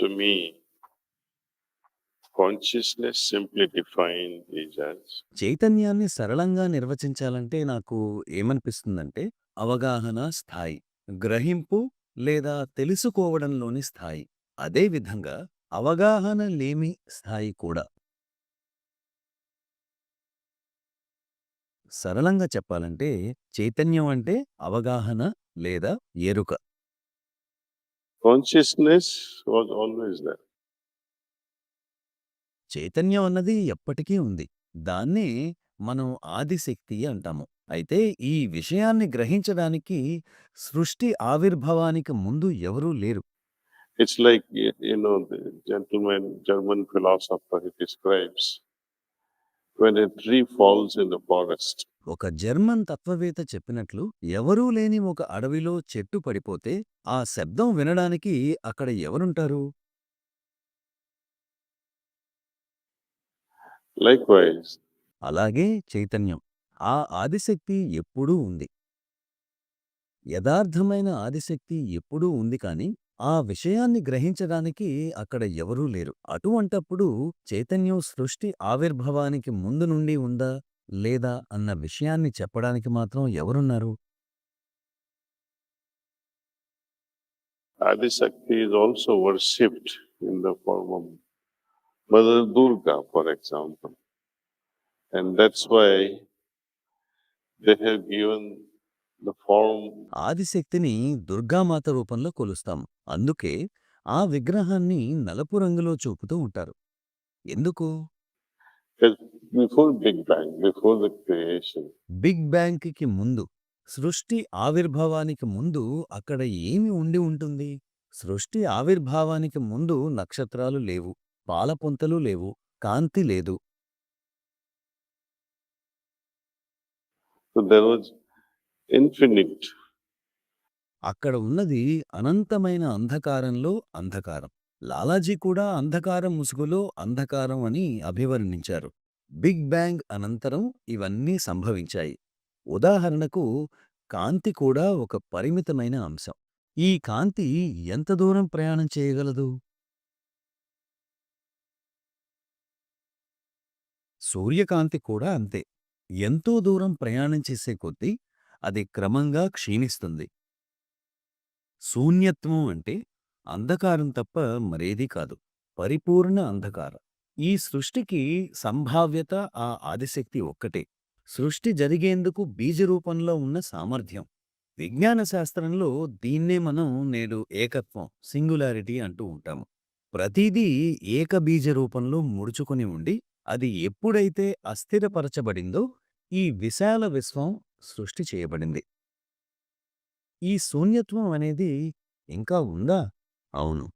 To me, consciousness simply defined is as చైతన్యాన్ని సరళంగా నిర్వచించాలంటే నాకు ఏమనిపిస్తుందంటే, అవగాహన స్థాయి, గ్రహింపు లేదా తెలుసుకోవడంలోని స్థాయి. అదే విధంగా అవగాహన లేమి స్థాయి కూడా. సరళంగా చెప్పాలంటే చైతన్యం అంటే అవగాహన లేదా ఎరుక. consciousness was always there. చైతన్యం అన్నది ఎప్పటికీ ఉంది. దాన్నే మనం ఆదిశక్తి అంటాము. అయితే ఈ విషయాన్ని గ్రహించడానికి సృష్టి ఆవిర్భావానికి ముందు ఎవరూ లేరు. It's like, the gentleman, German philosopher, he describes when a tree falls in the forest, ఒక జర్మన్ తత్వవేత్త చెప్పినట్లు, ఎవరూ లేని ఒక అడవిలో చెట్టు పడిపోతే ఆ శబ్దం వినడానికి అక్కడ ఎవరుంటారు? likewise, అలాగే చైతన్యం, ఆ ఆదిశక్తి ఎప్పుడూ ఉంది. యథార్థమైన ఆదిశక్తి ఎప్పుడూ ఉంది కాని ఆ విషయాన్ని గ్రహించడానికి అక్కడ ఎవరూ లేరు. అటువంటప్పుడు చైతన్యం సృష్టి ఆవిర్భావానికి ముందు నుండి ఉందా లేదా అన్న విషయాన్ని చెప్పడానికి మాత్రం ఎవరున్నారు? Adisakti is also worshipped in the form of Mother Durga, for example. And that's why they have given the form. ఆదిశక్తిని Durgamata రూపంలో కొలుస్తాం. అందుకే ఆ విగ్రహాన్ని నలుపు రంగులో చూపుతూ ఉంటారు. ఎందుకు? Because before Big Bang, before the creation, big బ్యాంగ్‌కి ముందు, సృష్టి ఆవిర్భావానికి ముందు అక్కడ ఏమి ఉండి ఉంటుంది? సృష్టి ఆవిర్భావానికి ముందు నక్షత్రాలు లేవు, పాలపుంతలు లేవు, కాంతి లేదు. so there was infinite. అక్కడ ఉన్నది అనంతమైన అంధకారంలో అంధకారం. లాలాజీ కూడా అంధకారం ముసుగులో అంధకారం అని అభివర్ణించారు. బిగ్ బ్యాంగ్ అనంతరం ఇవన్నీ సంభవించాయి. ఉదాహరణకు కాంతి కూడా ఒక పరిమితమైన అంశం. ఈ కాంతి ఎంత దూరం ప్రయాణం చేయగలదు? సూర్యకాంతి కూడా అంతే. ఎంతో దూరం ప్రయాణం చేసే కొద్దీ అది క్రమంగా క్షీణిస్తుంది. శూన్యత్వం అంటే అంధకారం తప్ప మరేదీ కాదు. పరిపూర్ణ అంధకారం. ఈ సృష్టికి సంభావ్యత ఆ ఆదిశక్తి ఒక్కటే. సృష్టి జరిగేందుకు బీజరూపంలో ఉన్న సామర్థ్యం. విజ్ఞాన శాస్త్రంలో దీన్నే మనం నేడు ఏకత్వం, సింగులారిటీ అంటూ ఉంటాము. ప్రతిదీ ఏకబీజ రూపంలో ముడుచుకుని ఉండి, అది ఎప్పుడైతే అస్థిరపరచబడిందో ఈ విశాల విశ్వం సృష్టి చేయబడింది. ఈ శూన్యత్వం అనేది ఇంకా ఉందా? అవును.